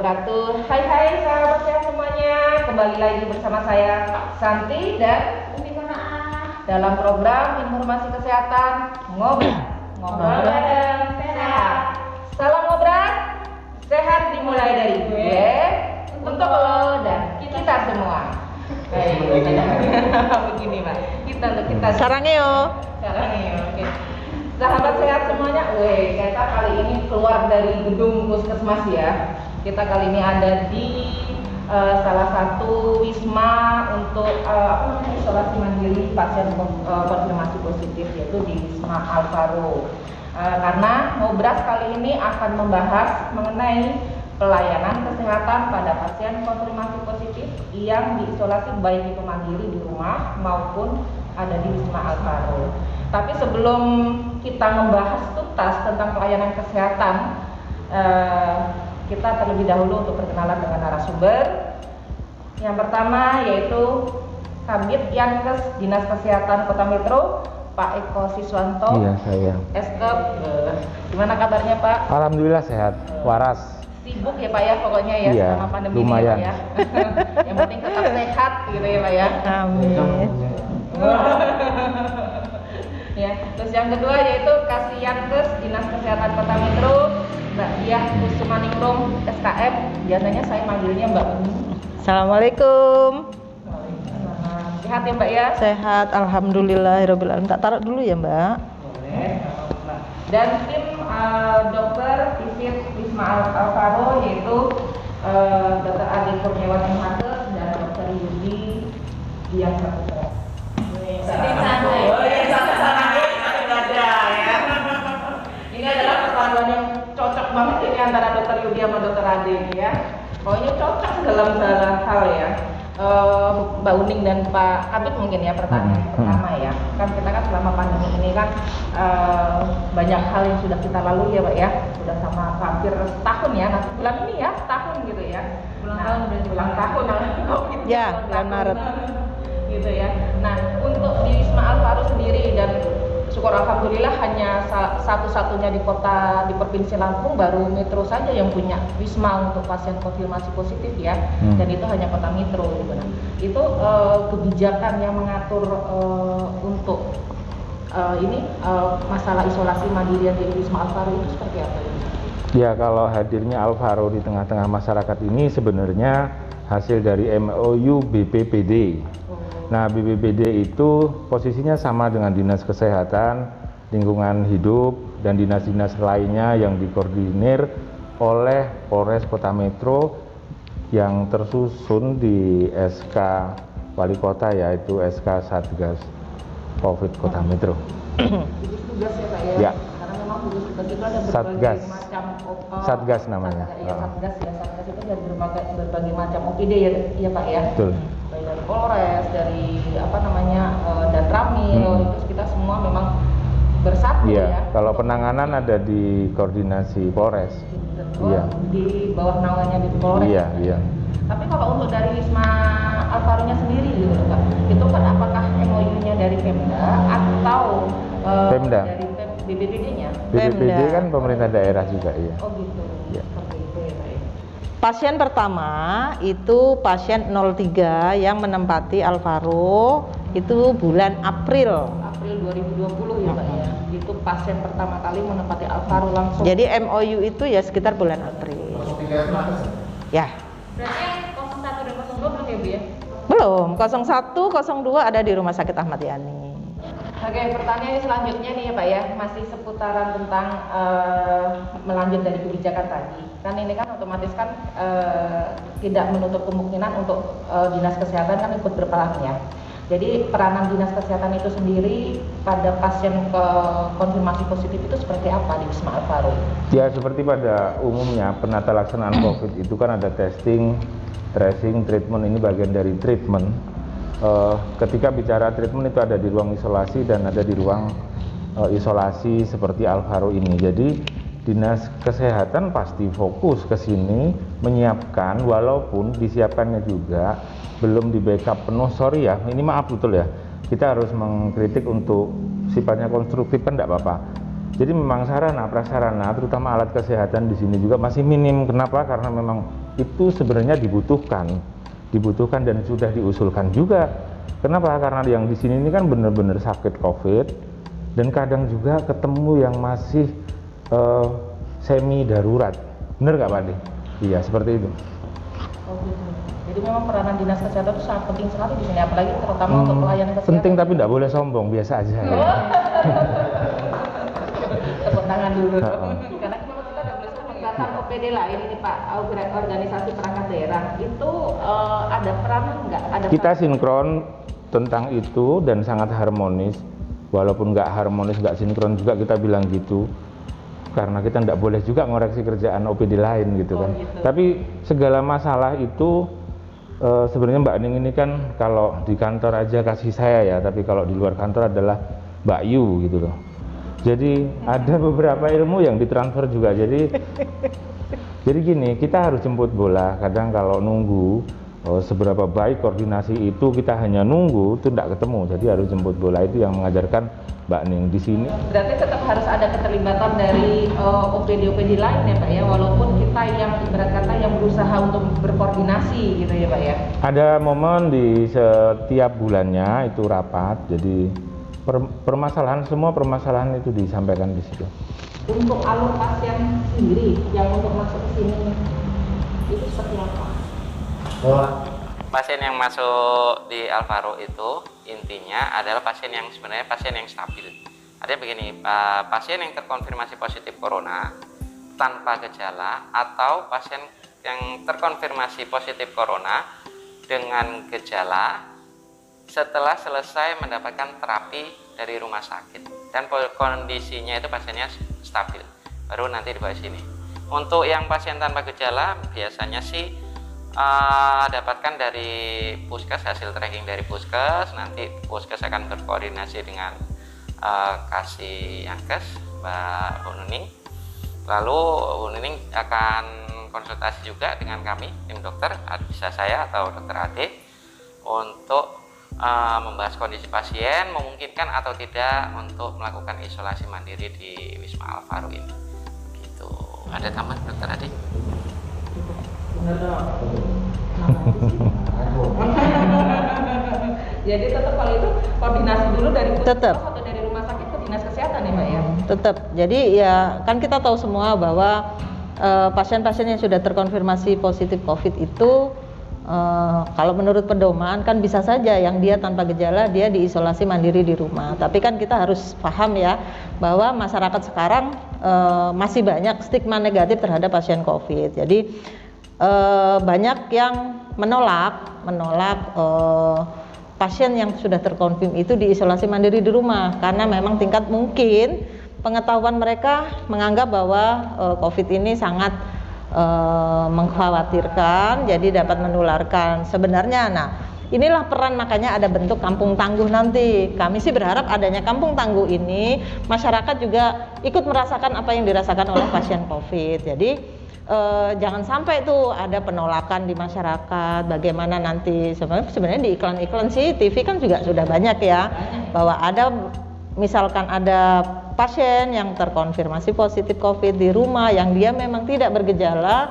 wabarakatuh. Hai sahabat sehat semuanya. Kembali lagi bersama saya Santi dan Umi Konaah dalam program informasi kesehatan ngobrol bareng sehat. Salam ngobrol sehat dimulai dari gue untuk lo dan kita semua. Begini Mas. Kita Sarangeo. Oke. Sahabat sehat semuanya, kita kali ini keluar dari gedung puskesmas ya. Kita kali ini ada di salah satu wisma untuk isolasi mandiri pasien konfirmasi positif, yaitu di Wisma Alvaro. Karena Ngobras kali ini akan membahas mengenai pelayanan kesehatan pada pasien konfirmasi positif yang diisolasi baik itu mandiri di rumah maupun ada di Wisma Alvaro. Tapi sebelum kita membahas tuntas tentang pelayanan kesehatan, kita terlebih dahulu untuk perkenalan dengan narasumber. Yang pertama yaitu Kabid Yankes Dinas Kesehatan Kota Metro, Pak Eko Siswanto. Iya, saya. Eskep. Gimana kabarnya Pak? Alhamdulillah sehat, waras. Sibuk ya Pak ya pokoknya ya, iya, selama pandemi lumayan. ini ya. Yang penting tetap sehat gitu ya Pak ya. Amin. Ya, terus yang kedua yaitu Kasyankes Dinas Kesehatan Kota Metro, Mbak Diah Kusumaningrum SKM. Biasanya saya manggilnya Mbak Umi. Assalamualaikum. Sehat ya Mbak ya? Sehat, alhamdulillahirabbil alamin. Tak taruh dulu ya Mbak. Boleh. Dan tim dokter visit Wisma Alvaro yaitu Dr. Adi Kurniawan MH dan Dr. Yudi Dian Saputra. Ini adalah perpaduan yang cocok banget ini antara Dr. Yudi sama Dr. Ade ini ya. Pokoknya cocok dalam segala hal ya. Mbak Uning dan Pak Kabit mungkin ya pertanyaan pertama ya. Kan kita kan selama pandemi ini kan banyak hal yang sudah kita lalui ya Pak ya. Sudah sama hampir setahun ya. Nanti bulan ini ya setahun gitu ya. Ulang tahun COVID. Ya, bulan Maret. Gitu ya. Nah, untuk di Wisma Alvaro sendiri dan syukur alhamdulillah hanya satu-satunya di provinsi Lampung, baru Metro saja yang punya wisma untuk pasien konfirmasi positif ya. Dan itu hanya Kota Metro gitu. Nah, itu kebijakan yang mengatur untuk masalah isolasi mandiri di Wisma Alvaro itu seperti apa ya? Ya, kalau hadirnya Alvaro di tengah-tengah masyarakat ini sebenarnya hasil dari MOU BPPD. Nah, BPPD itu posisinya sama dengan Dinas Kesehatan, Lingkungan Hidup, dan dinas-dinas lainnya yang dikoordinir oleh Polres Kota Metro yang tersusun di SK Wali Kota, yaitu SK Satgas COVID Kota Metro. Gugus tugas ya Pak ya? Ya. Karena memang gugus tugas itu ada berbagai Satgas. macam Satgas namanya. Satgas itu dari berbagai macam OPD ya Pak ya. Betul. Baik dari Polres, dari dan Ramil, itu kita semua memang bersatu Iya, ya. kalau penanganan ada di koordinasi Polres. Iya. Di bawah naungannya di Polres. Iya, iya. Tapi kalau untuk dari Wisma Alvaro-nya sendiri gitu Pak, itu kan apakah MOU-nya dari Pemda atau Pemda. dari BPPD-nya? BPPD kan pemerintah daerah juga, iya. Oh gitu. Iya. Seperti itu ya Pak ya. Pasien pertama itu pasien 03 yang menempati Alvaro itu bulan April. April 2020 ya Pak ya. Itu pasien pertama kali menempati Alvaro langsung. Jadi MOU itu ya sekitar bulan April. Ya. Berarti 01 dan 02 belum ya Bu ya? Belum, 01, 02 ada di Rumah Sakit Ahmad Yani. Oke, pertanyaan selanjutnya nih ya Pak ya, masih seputaran tentang melanjut dari kebijakan tadi. Kan ini kan otomatis kan tidak menutup kemungkinan untuk dinas kesehatan kan ikut berperan ya. Jadi peranan dinas kesehatan itu sendiri pada pasien konfirmasi positif itu seperti apa di Wisma Alvaro? Ya, seperti pada umumnya penata laksanaan COVID itu kan ada testing, tracing, treatment, ini bagian dari treatment. Ketika bicara treatment itu ada di ruang isolasi dan ada di ruang isolasi seperti Alvaro ini. Jadi Dinas Kesehatan pasti fokus ke sini menyiapkan, walaupun disiapkannya juga belum di backup penuh. Sorry ya, ini maaf betul ya, kita harus mengkritik untuk sifatnya konstruktif kan tidak apa-apa. Jadi memang sarana prasarana terutama alat kesehatan di sini juga masih minim. Kenapa? Karena memang itu sebenarnya dibutuhkan dan sudah diusulkan juga. Kenapa? Karena yang di sini ini kan benar-benar sakit COVID dan kadang juga ketemu yang masih semi darurat. Bener nggak Pak Ade? Iya, seperti itu. Oh gitu. Jadi memang peranan dinas kesehatan itu sangat penting sekali di sini, apalagi terutama untuk pelayanan kesehatan. Penting tapi nggak boleh sombong, biasa aja. Tepuk tangan dulu. Karena memang kita ada pelibatan OPD lain ini Pak, organisasi perangkat daerah itu ada peranan nggak? Kita sinkron tentang itu dan sangat harmonis. Walaupun nggak harmonis, nggak sinkron juga kita bilang gitu. Karena kita nggak boleh juga ngoreksi kerjaan OPD lain gitu kan. Gitu. Tapi segala masalah itu sebenarnya Mbak Ning ini kan kalau di kantor aja kasih saya ya, tapi kalau di luar kantor adalah Mbak Yu gitu loh. Jadi ada beberapa ilmu yang ditransfer juga. Jadi gini, kita harus jemput bola. Kadang kalau nunggu seberapa baik koordinasi itu, kita hanya nunggu itu tidak ketemu. Jadi harus jemput bola, itu yang mengajarkan Mbak Ning di sini. Berarti tetap harus ada keterlibatan dari OPD lain ya Pak ya, walaupun kita yang ibarat kata yang berusaha untuk berkoordinasi gitu ya Pak ya. Ada momen di setiap bulannya itu rapat, jadi semua permasalahan itu disampaikan di situ. Untuk alur pasien sendiri yang untuk masuk ke sini itu seperti apa? Pasien yang masuk di Alvaro itu intinya adalah pasien yang sebenarnya pasien yang stabil. Artinya begini, pasien yang terkonfirmasi positif corona tanpa gejala atau pasien yang terkonfirmasi positif corona dengan gejala setelah selesai mendapatkan terapi dari rumah sakit dan kondisinya itu pasiennya stabil, baru nanti dibawa sini. Untuk yang pasien tanpa gejala biasanya sih dapatkan dari puskes, hasil tracking dari puskes. Nanti puskes akan berkoordinasi dengan kasih Yankes Mbak Bu Nuning, lalu Bu Nuning akan konsultasi juga dengan kami tim dokter, bisa saya atau dokter Ade, untuk membahas kondisi pasien, memungkinkan atau tidak untuk melakukan isolasi mandiri di Wisma Alvaro ini. Gitu. Ada tambahan dokter Ade? Jadi tetap kalau itu koordinasi dulu dari Tetap. puskesmas atau dari rumah sakit ke dinas kesehatan ya Mbak ya? Tetap. Jadi ya kan kita tahu semua bahwa pasien-pasien yang sudah terkonfirmasi positif COVID itu kalau menurut pedoman kan bisa saja yang dia tanpa gejala dia diisolasi mandiri di rumah. Tapi kan kita harus paham ya bahwa masyarakat sekarang masih banyak stigma negatif terhadap pasien COVID. Jadi banyak yang menolak pasien yang sudah terkonfirm itu diisolasi mandiri di rumah karena memang tingkat mungkin pengetahuan mereka menganggap bahwa COVID ini sangat mengkhawatirkan, jadi dapat menularkan. Sebenarnya, nah inilah peran, makanya ada bentuk kampung tangguh nanti. Kami sih berharap adanya kampung tangguh ini, masyarakat juga ikut merasakan apa yang dirasakan oleh pasien COVID. Jadi jangan sampai tuh ada penolakan di masyarakat. Bagaimana nanti sebenarnya di iklan-iklan sih TV kan juga sudah banyak ya, bahwa ada misalkan ada pasien yang terkonfirmasi positif COVID di rumah yang dia memang tidak bergejala,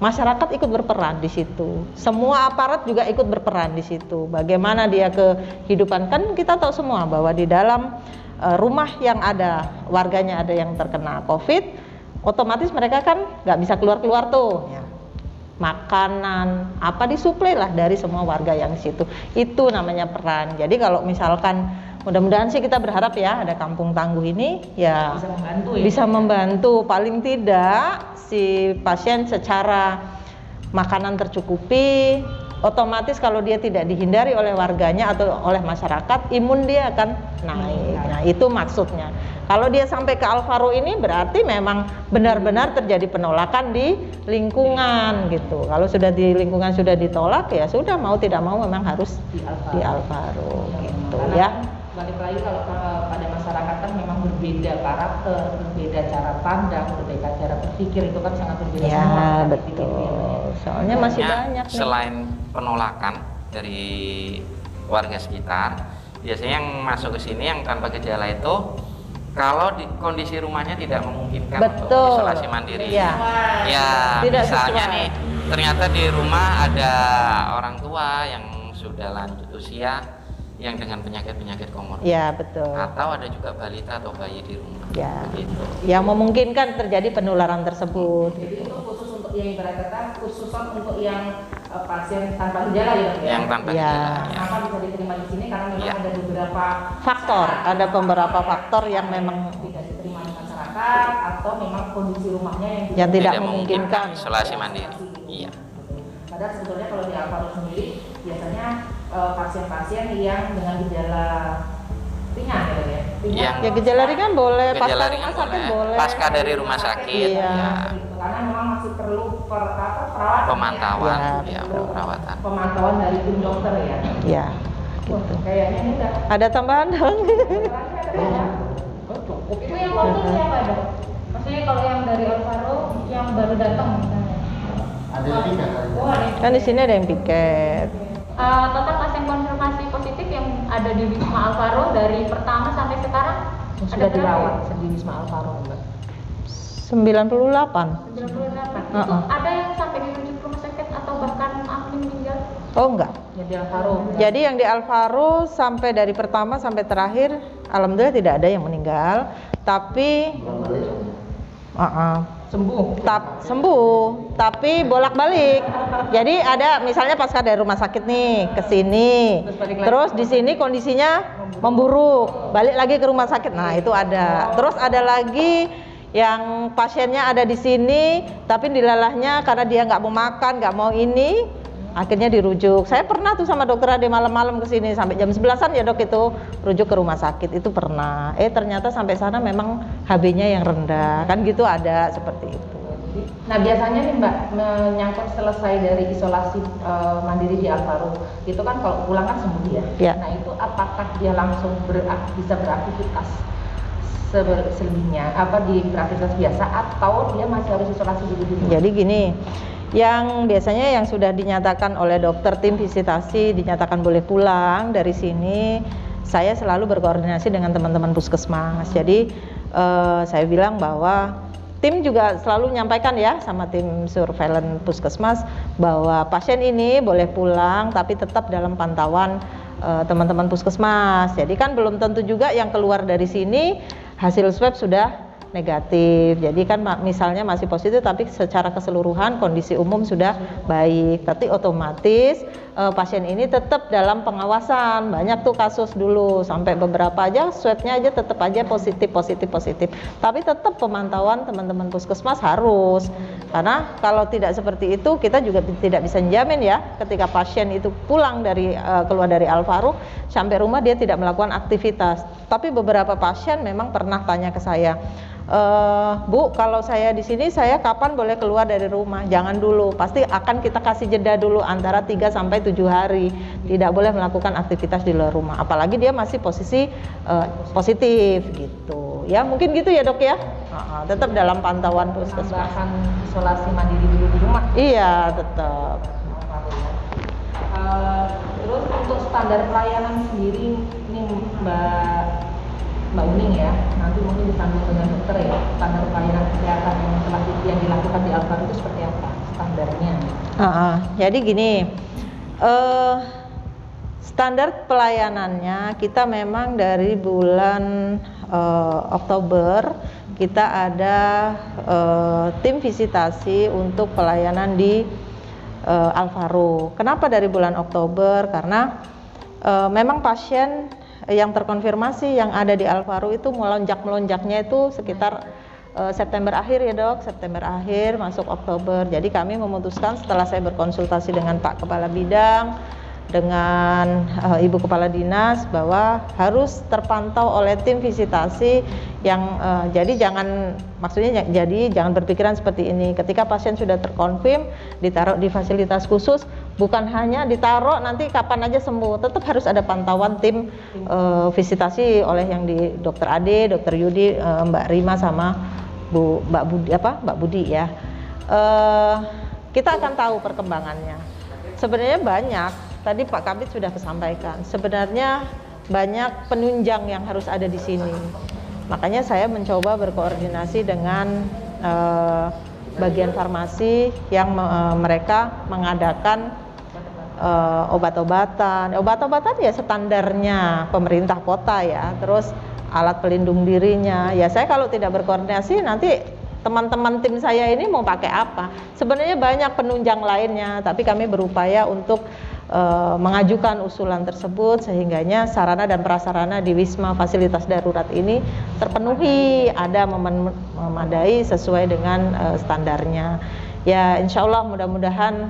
masyarakat ikut berperan di situ. Semua aparat juga ikut berperan di situ. Bagaimana dia kehidupan, kan kita tahu semua bahwa di dalam rumah yang ada warganya ada yang terkena COVID, otomatis mereka kan nggak bisa keluar-keluar tuh. Ya. Makanan apa disuplai lah dari semua warga yang di situ. Itu namanya peran. Jadi kalau misalkan mudah-mudahan sih kita berharap ya ada kampung tangguh ini ya bisa membantu paling tidak si pasien secara makanan tercukupi, otomatis kalau dia tidak dihindari oleh warganya atau oleh masyarakat, imun dia akan naik. Nah, itu maksudnya. Kalau dia sampai ke Alvaro ini berarti memang benar-benar terjadi penolakan di lingkungan gitu. Kalau sudah di lingkungan sudah ditolak ya sudah, mau tidak mau memang harus di Alvaro gitu ya. Balik lagi kalau pada masyarakat kan memang berbeda karakter, berbeda cara pandang, berbeda cara berpikir, itu kan sangat berbeda Ya, semua. betul. Soalnya masih banyak nih. Selain penolakan dari warga sekitar, biasanya yang masuk ke sini yang tanpa gejala itu Kalau di kondisi rumahnya tidak memungkinkan Betul. untuk isolasi mandiri, Iya. ya Tidak misalnya sesuai. nih ternyata di rumah ada orang tua yang sudah lanjut usia yang dengan penyakit-penyakit komorbid, Ya, betul. atau ada juga balita atau bayi di rumah, Ya. begitu. Yang memungkinkan terjadi penularan tersebut. Jadi itu khusus untuk yang ibarat kata khususan untuk yang pasien tanpa gejala ya Dok, ya. Yang tanpa Ya. gejala, ya. Kenapa bisa diterima di sini karena memang Ya. ada beberapa Faktor, ada beberapa faktor yang memang tidak diterima di masyarakat atau memang kondisi rumahnya yang tidak Tidak memungkinkan. isolasi mandiri. Iya. Padahal sebetulnya kalau di Alvaro sendiri biasanya pasien-pasien yang dengan gejala ringan ya Dok, ya. Yang- Ya gejala ringan boleh, pasca Gejala rumah ringan sakit boleh, boleh. pasca dari rumah sakit, Iya. ya. Karena memang masih perlu perawatan Pemantauan, Ya, ya, perawatan. pemantauan dari tim dokter ya. Ya. Wah, kayaknya ini udah Ada tambahan dong? oh, cukup. Itu yang dokter siapa Dok? Maksudnya kalau yang dari Alvaro yang baru datang misalnya. Ada yang tiga kali. Oh, ada. Kan di sini ada yang piket. Total pasien konfirmasi positif yang ada di Wisma Alvaro dari pertama sampai sekarang Yang ada sudah berapa? dirawat di Wisma Alvaro Mbak. 98. 98. Itu Heeh. ada yang sampai dirujuk ke rumah sakit atau bahkan akhirnya meninggal? Oh enggak. Ya di Alvaro. Jadi yang di Alvaro sampai dari pertama sampai terakhir, alhamdulillah tidak ada yang meninggal. Tapi sembuh, tapi bolak-balik. Jadi ada misalnya pasca dari rumah sakit nih ke sini, Terus balik lagi. terus di sini kondisinya memburuk, balik lagi ke rumah sakit. Nah itu ada. Terus ada lagi yang pasiennya ada di sini, tapi dilalahnya karena dia nggak mau makan, nggak mau ini, akhirnya dirujuk. Saya pernah tuh sama dokter Ade malam-malam ke sini sampai jam 11-an ya Dok, itu rujuk ke rumah sakit itu pernah. Ternyata sampai sana memang HB-nya yang rendah. Kan gitu ada seperti itu. Nah biasanya nih Mbak, menyangkut selesai dari isolasi mandiri di Alvaro, itu kan kalau pulang kan sembuh ya. Ya. Nah itu apakah dia langsung bisa beraktivitas selebihnya, apa di beraktivitas biasa atau dia masih harus isolasi dulu di rumah? Jadi gini, yang biasanya yang sudah dinyatakan oleh dokter tim visitasi dinyatakan boleh pulang dari sini, saya selalu berkoordinasi dengan teman-teman puskesmas. Jadi saya bilang bahwa tim juga selalu menyampaikan ya sama tim surveillance puskesmas bahwa pasien ini boleh pulang tapi tetap dalam pantauan teman-teman puskesmas. Jadi kan belum tentu juga yang keluar dari sini hasil swab sudah negatif. Jadi kan misalnya masih positif tapi secara keseluruhan kondisi umum sudah baik. Tapi otomatis pasien ini tetap dalam pengawasan. Banyak tuh kasus dulu sampai beberapa aja swabnya aja tetap aja positif. Tapi tetap pemantauan teman-teman puskesmas harus. Karena kalau tidak seperti itu kita juga tidak bisa menjamin ya ketika pasien itu pulang dari keluar dari Alvaro sampai rumah dia tidak melakukan aktivitas. Tapi beberapa pasien memang pernah tanya ke saya, Bu, kalau saya di sini saya kapan boleh keluar dari rumah? Jangan dulu, pasti akan kita kasih jeda dulu antara 3 sampai 7 hari. Tidak boleh melakukan aktivitas di luar rumah, apalagi dia masih posisi positif gitu. Ya mungkin gitu ya Dok ya. Tetap dalam pantauan puskesmas. Tambahan isolasi mandiri dulu di rumah. Iya tetap. Terus untuk standar pelayanan sendiri ini Mbak Uning ya, nanti mungkin disambung dengan dokter ya, standar pelayanan kesehatan yang dilakukan di Alvaro itu seperti apa standarnya? Jadi gini, standar pelayanannya kita memang dari bulan Oktober kita ada tim visitasi untuk pelayanan di Alvaro. Kenapa dari bulan Oktober? Karena memang pasien yang terkonfirmasi yang ada di Alvaro itu melonjaknya itu sekitar September akhir ya Dok, September akhir masuk Oktober. Jadi kami memutuskan setelah saya berkonsultasi dengan Pak Kepala Bidang, dengan Ibu Kepala Dinas bahwa harus terpantau oleh tim visitasi yang jadi jangan berpikiran seperti ini. Ketika pasien sudah terkonfirm ditaruh di fasilitas khusus, bukan hanya ditaruh nanti kapan aja sembuh, tetap harus ada pantauan tim visitasi oleh yang di Dokter Ade, Dokter Yudi, Mbak Rima sama Mbak Budi ya. Kita akan tahu perkembangannya. Sebenarnya banyak. Tadi Pak Kabid sudah sampaikan, sebenarnya banyak penunjang yang harus ada di sini. Makanya saya mencoba berkoordinasi dengan bagian farmasi yang mereka mengadakan obat-obatan ya standarnya pemerintah kota ya, terus alat pelindung dirinya. Ya saya kalau tidak berkoordinasi nanti teman-teman tim saya ini mau pakai apa? Sebenarnya banyak penunjang lainnya, tapi kami berupaya untuk mengajukan usulan tersebut sehingganya sarana dan prasarana di Wisma Fasilitas Darurat ini terpenuhi, ada memadai sesuai dengan standarnya. Ya insya Allah mudah-mudahan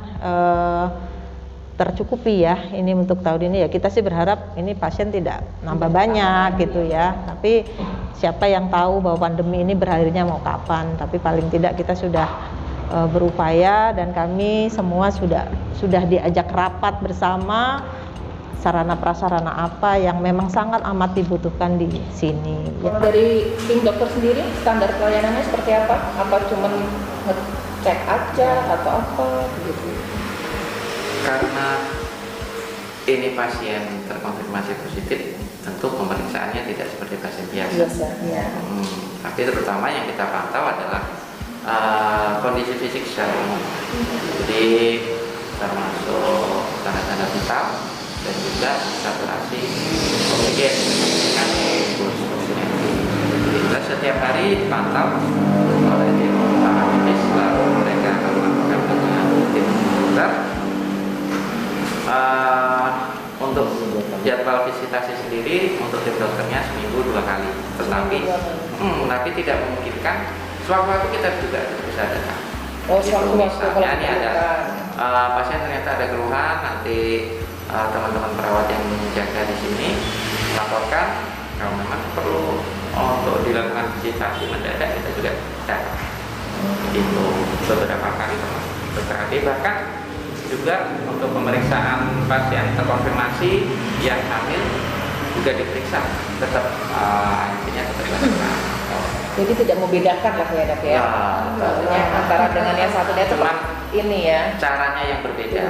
tercukupi ya ini untuk tahun ini ya. Kita sih berharap ini pasien tidak nambah banyak gitu ya, tapi siapa yang tahu bahwa pandemi ini berakhirnya mau kapan. Tapi paling tidak kita sudah berupaya dan kami semua sudah diajak rapat bersama sarana prasarana apa yang memang sangat amat dibutuhkan di sini ya. Kalau dari tim dokter sendiri standar pelayanannya seperti apa? Apa cuman ngecek aja atau apa gitu? Karena ini pasien terkonfirmasi positif, tentu pemeriksaannya tidak seperti pasien biasa. Ya. Tapi terutama yang kita pantau adalah kondisi fisik secara umum. Jadi termasuk tanda-tanda vital dan juga saturasi oksigen dengan pulse oksimetri. Kita setiap hari dipantau oleh tim medis, lalu mereka akan melakukan dengan tim dokter. Untuk jadwal visitasi sendiri untuk tim dokternya seminggu 2 kali, tapi tidak memungkinkan sewaktu-waktu kita juga bisa datang. Misalnya ini ada pasien ternyata ada keluhan, nanti teman-teman perawat yang menjaga di sini laporkan kalau memang perlu untuk dilakukan visitasi mendadak, kita juga datang. Itu beberapa kali dokter AD, bahkan juga untuk pemeriksaan pasien terkonfirmasi yang hamil juga diperiksa, tetap intinya tetap dilakukan. Jadi tidak membedakan lah ya dok ya, maksudnya antara dengan yang satu dia tetap ini ya. Caranya yang berbeda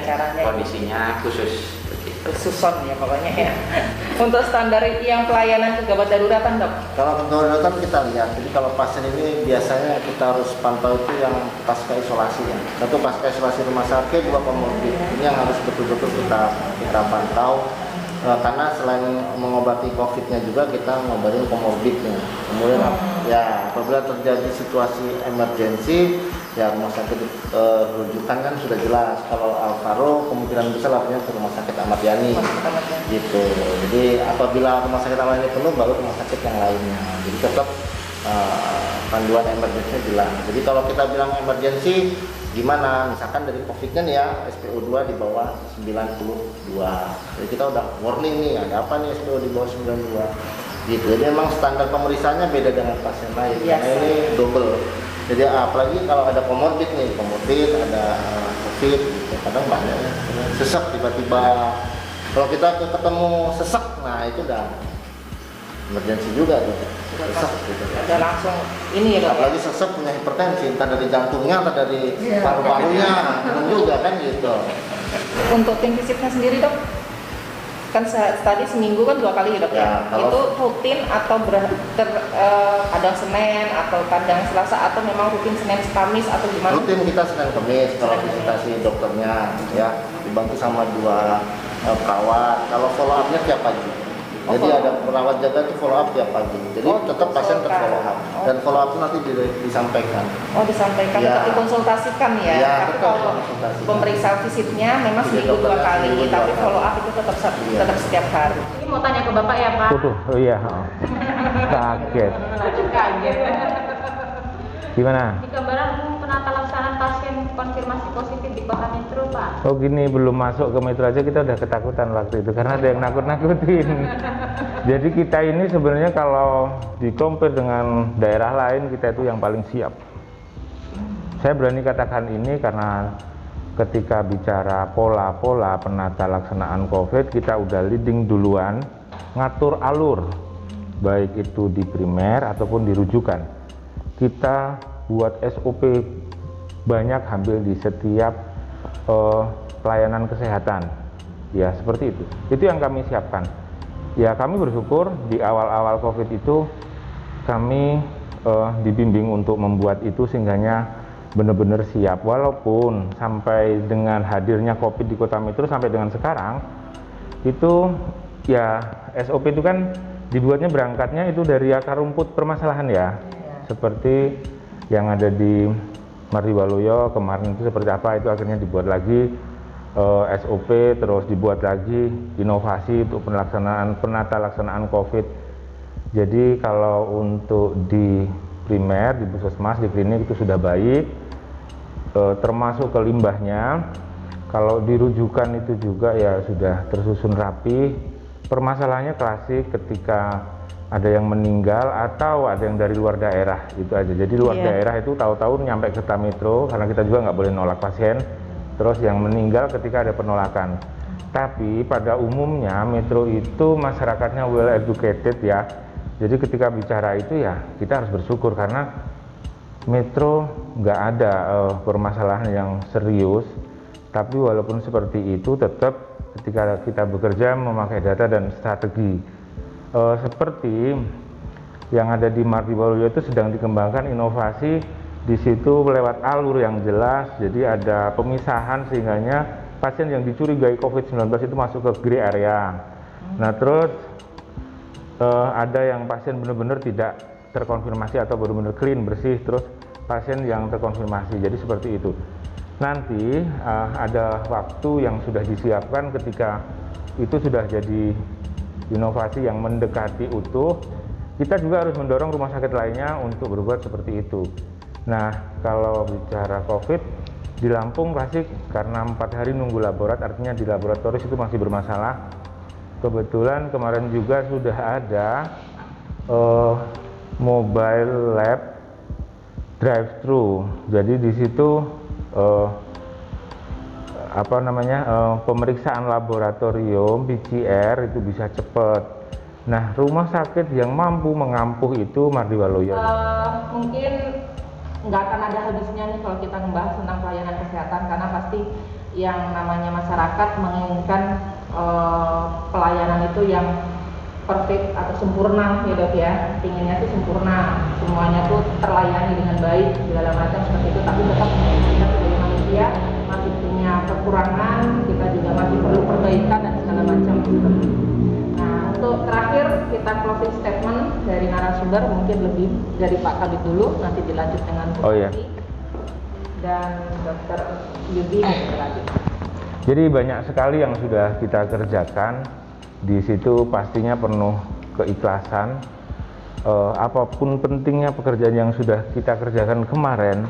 caranya. Kondisinya khusus. Khususon ya pokoknya ya. Untuk standar yang pelayanan kegawat daruratan dok? Kalau daruratan kita lihat, jadi kalau pasien ini biasanya kita harus pantau itu yang pasca isolasi ya. Satu pasca isolasi rumah sakit, 2 komorbid. Ini yang harus betul-betul kita pantau. Karena selain mengobati COVID-nya juga kita ngobatin komorbidnya. Kemudian ya apabila terjadi situasi emergensi ya rumah sakit rujukan kan sudah jelas. Kalau Alvaro kemungkinan besar artinya ke rumah sakit Ahmad Yani gitu. Jadi apabila rumah sakit Ahmad Yani penuh baru rumah sakit yang lainnya. Jadi tetap panduan emergensi jelas. Jadi kalau kita bilang emergensi gimana, misalkan dari COVID-nya nih ya SPO2 di bawah 92, jadi kita udah warning nih ada apa nih SPO di bawah 92 gitu. Jadi memang standar pemeriksaannya beda dengan pasien lain, karena ini double. Jadi apalagi kalau ada komorbid nih, ada COVID gitu. Kadang banyak sesak tiba-tiba, kalau kita ketemu sesak, nah itu udah emergensi juga tuh. Sesak gitu. Udah langsung ini ya dok. Apalagi sesak punya hipertensi, entah dari jantungnya, entah dari paru-parunya, juga kan gitu. Untuk tim visitnya sendiri dok, kan tadi seminggu kan 2 kali ya dok ya. Itu rutin atau kadang Senin atau kadang Selasa atau memang rutin Senin Kamis atau gimana? Rutin kita Senin Kamis kalau visitasi dokternya ya, dibantu sama 2 perawat. Kalau follow up-nya tiap pagi. Jadi ada perawat jaga itu follow up tiap pagi. Jadi tetap pasien terfollow up dan follow up itu nanti disampaikan. Disampaikan, tetap dikonsultasikan ya. Tapi kalau pemeriksaan visitnya memang seminggu 2 kali, tapi follow up itu tetap setiap hari. Ini mau tanya ke Bapak ya Pak. Oh iya. Kaget. Gimana? Di gambaran penata laksanaan pasien konfirmasi positif di Kota Metro, Pak. Oh gini, belum masuk ke Metro aja kita udah ketakutan waktu itu karena ada yang nakut-nakutin. Jadi kita ini sebenarnya kalau di-compare dengan daerah lain, kita itu yang paling siap. Saya berani katakan ini karena ketika bicara pola-pola penata laksanaan COVID, kita udah leading duluan, ngatur alur, baik itu di primer ataupun di rujukan. Kita buat SOP banyak hampir di setiap pelayanan kesehatan, ya seperti itu yang kami siapkan. Ya kami bersyukur di awal-awal COVID itu kami dibimbing untuk membuat itu sehingganya benar-benar siap. Walaupun sampai dengan hadirnya COVID di Kota Metro sampai dengan sekarang itu ya SOP itu kan dibuatnya berangkatnya itu dari akar rumput permasalahan ya. Seperti yang ada di Mardiwaluyo kemarin itu seperti apa, itu akhirnya dibuat lagi SOP, terus dibuat lagi inovasi untuk penata laksanaan COVID. Jadi kalau untuk di primer, di puskesmas, di klinik itu sudah baik, termasuk ke limbahnya. Kalau di rujukan itu juga ya sudah tersusun rapi. Permasalahannya klasik ketika ada yang meninggal atau ada yang dari luar daerah, itu aja. Jadi luar daerah itu tahu-tahu nyampe ke Kota Metro, karena kita juga nggak boleh nolak pasien. Terus yang meninggal ketika ada penolakan. Tapi pada umumnya Metro itu masyarakatnya well educated ya. Jadi ketika bicara itu ya kita harus bersyukur karena Metro nggak ada permasalahan yang serius. Tapi walaupun seperti itu tetap ketika kita bekerja memakai data dan strategi. Seperti yang ada di Mardiwaluyo itu sedang dikembangkan inovasi di situ lewat alur yang jelas. Jadi ada pemisahan sehingganya pasien yang dicurigai COVID-19 itu masuk ke gray area. Nah terus ada yang pasien benar-benar tidak terkonfirmasi atau benar-benar clean, bersih, terus pasien yang terkonfirmasi. Jadi seperti itu. Nanti ada waktu yang sudah disiapkan ketika itu sudah jadi inovasi yang mendekati utuh. Kita juga harus mendorong rumah sakit lainnya untuk berbuat seperti itu. Nah, kalau bicara COVID di Lampung klasik karena 4 hari nunggu laborat, artinya di laboratoris itu masih bermasalah. Kebetulan kemarin juga sudah ada mobile lab drive-thru. Jadi di situ pemeriksaan laboratorium PCR itu bisa cepat. Nah, rumah sakit yang mampu mengampuh itu Mardiwaluyo. Mungkin nggak akan ada habisnya nih kalau kita membahas tentang pelayanan kesehatan, karena pasti yang namanya masyarakat menginginkan pelayanan itu yang perfect atau sempurna ya Dok ya. Inginnya sih sempurna, semuanya tuh terlayani dengan baik segala macam seperti itu, tapi tetap kita sebagai manusia masih punya kekurangan, kita juga masih perlu perbaikan dan segala macam. Nah, untuk terakhir kita closing statement dari narasumber, mungkin lebih dari Pak Kabid dulu, nanti dilanjut dengan Bu dan Dr. Yudi lagi. Jadi banyak sekali yang sudah kita kerjakan. Di situ pastinya penuh keikhlasan. Apapun pentingnya pekerjaan yang sudah kita kerjakan kemarin,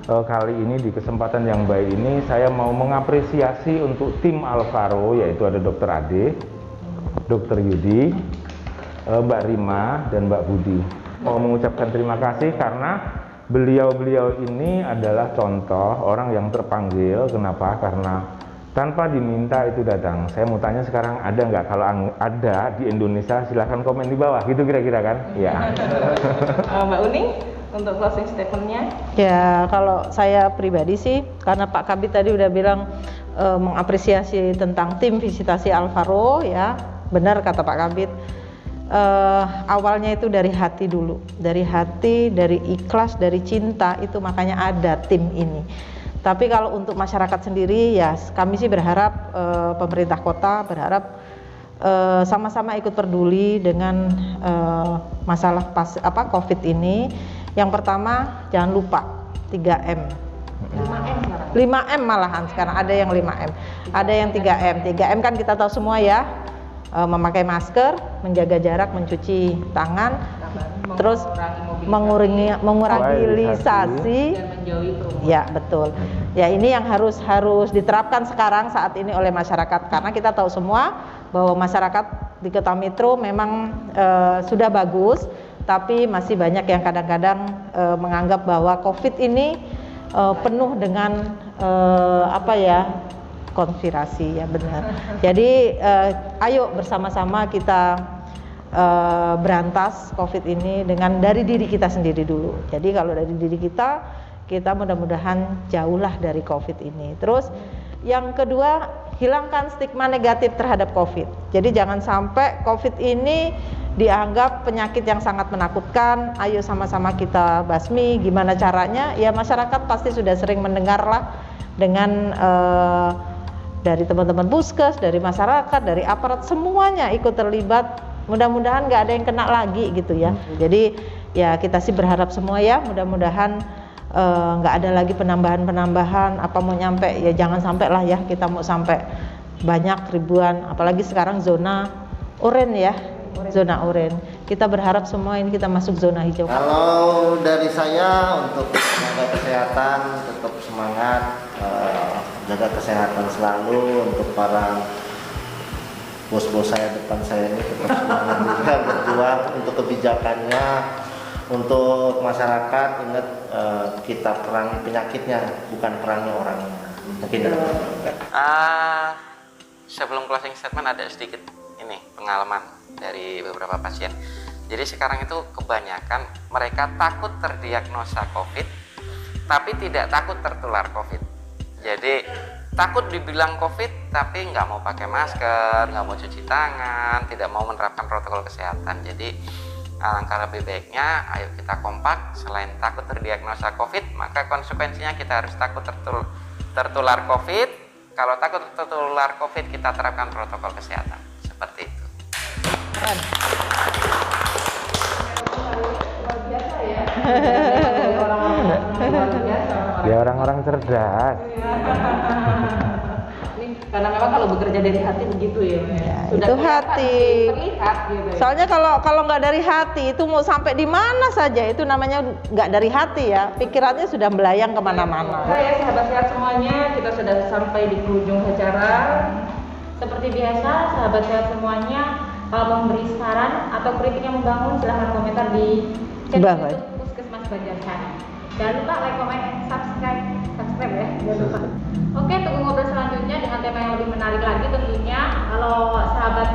kali ini di kesempatan yang baik ini saya mau mengapresiasi untuk tim Alvaro, yaitu ada Dr. Ade, Dr. Yudi, Mbak Rima, dan Mbak Budi. Mau mengucapkan terima kasih karena beliau-beliau ini adalah contoh orang yang terpanggil. Kenapa? Karena tanpa diminta itu datang. Saya mau tanya sekarang, ada nggak? Kalau ada di Indonesia silahkan komen di bawah, gitu kira-kira kan? Ya. Mbak Uning untuk closing statementnya. Ya, kalau saya pribadi sih, karena Pak Kabid tadi udah bilang mengapresiasi tentang tim visitasi Alvaro, ya benar kata Pak Kabid. Awalnya itu dari hati dulu, dari hati, dari ikhlas, dari cinta, itu makanya ada tim ini. Tapi kalau untuk masyarakat sendiri, ya kami sih berharap pemerintah kota berharap sama-sama ikut peduli dengan masalah COVID ini. Yang pertama, jangan lupa 3M. 5M malahan sekarang, ada yang 5M, ada yang 3M. 3M kan kita tahu semua ya, memakai masker, menjaga jarak, mencuci tangan, terus mengurangi lisasi, dan menjauhi kerumunan. ya betul. Ya ini yang harus diterapkan sekarang saat ini oleh masyarakat, karena kita tahu semua bahwa masyarakat di Kota Metro memang sudah bagus, tapi masih banyak yang kadang-kadang menganggap bahwa COVID ini penuh dengan konspirasi, ya benar. Jadi ayo bersama-sama kita berantas COVID ini dari diri kita sendiri dulu. Jadi kalau dari diri kita mudah-mudahan jauhlah dari COVID ini. Terus yang kedua, hilangkan stigma negatif terhadap COVID. Jadi jangan sampai COVID ini dianggap penyakit yang sangat menakutkan. Ayo sama-sama kita basmi. Gimana caranya? Ya masyarakat pasti sudah sering mendengar lah dengan dari teman-teman puskes, dari masyarakat, dari aparat, semuanya ikut terlibat. Mudah-mudahan nggak ada yang kena lagi gitu ya. Jadi ya kita sih berharap semua ya, mudah-mudahan nggak ada lagi penambahan. Apa mau nyampe ya jangan sampai lah ya, kita mau sampai banyak ribuan. Apalagi sekarang zona oranye ya, zona oranye. Kita berharap semua ini kita masuk zona hijau. Kalau dari saya untuk tenaga kesehatan tetap semangat, jaga kesehatan selalu. Untuk para bos-bos saya depan saya ini tetap semangat juga berjuang untuk kebijakannya. Untuk masyarakat ingat, kita perangi penyakitnya, bukan perangi orangnya. Mungkin sebelum closing statement ada sedikit ini pengalaman dari beberapa pasien. Jadi sekarang itu kebanyakan mereka takut terdiagnosa COVID, tapi tidak takut tertular COVID. Jadi takut dibilang COVID, tapi nggak mau pakai masker, nggak mau cuci tangan, tidak mau menerapkan protokol kesehatan. Jadi alangkah lebih baiknya, ayo kita kompak. Selain takut terdiagnosa COVID, maka konsekuensinya kita harus takut tertular COVID. Kalau takut tertular COVID, kita terapkan protokol kesehatan. Seperti itu. Keren. Luar biasa ya. Orang-orang luar biasa. Ya orang-orang cerdas. Ini karena memang kalau bekerja dari hati begitu ya. Ya, Sudah itu kelihatan hati. sih, terlihat gitu ya. Soalnya kalau nggak dari hati itu mau sampai di mana saja itu namanya nggak dari hati ya. Pikirannya sudah melayang kemana-mana. Oke ya sahabat sehat semuanya, kita sudah sampai di penghujung acara. Seperti biasa, sahabat sehat semuanya, kalau mau memberi saran atau kritik yang membangun, silahkan komentar di channel Bawah. YouTube Puskesmas Banjarsari. Jangan lupa like, comment, subscribe ya, jangan lupa. Oke, tunggu ngobrol selanjutnya dengan tema yang lebih menarik lagi tentunya. Kalau sahabat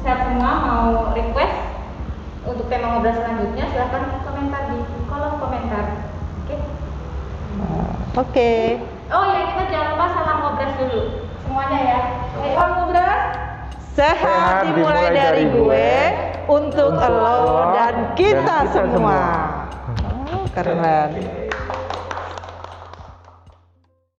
sehat semua mau request untuk tema ngobrol selanjutnya, silahkan komentar di kolom komentar. Oke. Oke. Oh ya, kita jangan lupa salam ngobras dulu semuanya ya. Salam ngobras. Sehat dimulai dari gue untuk lo dan kita semua. Oh, keren.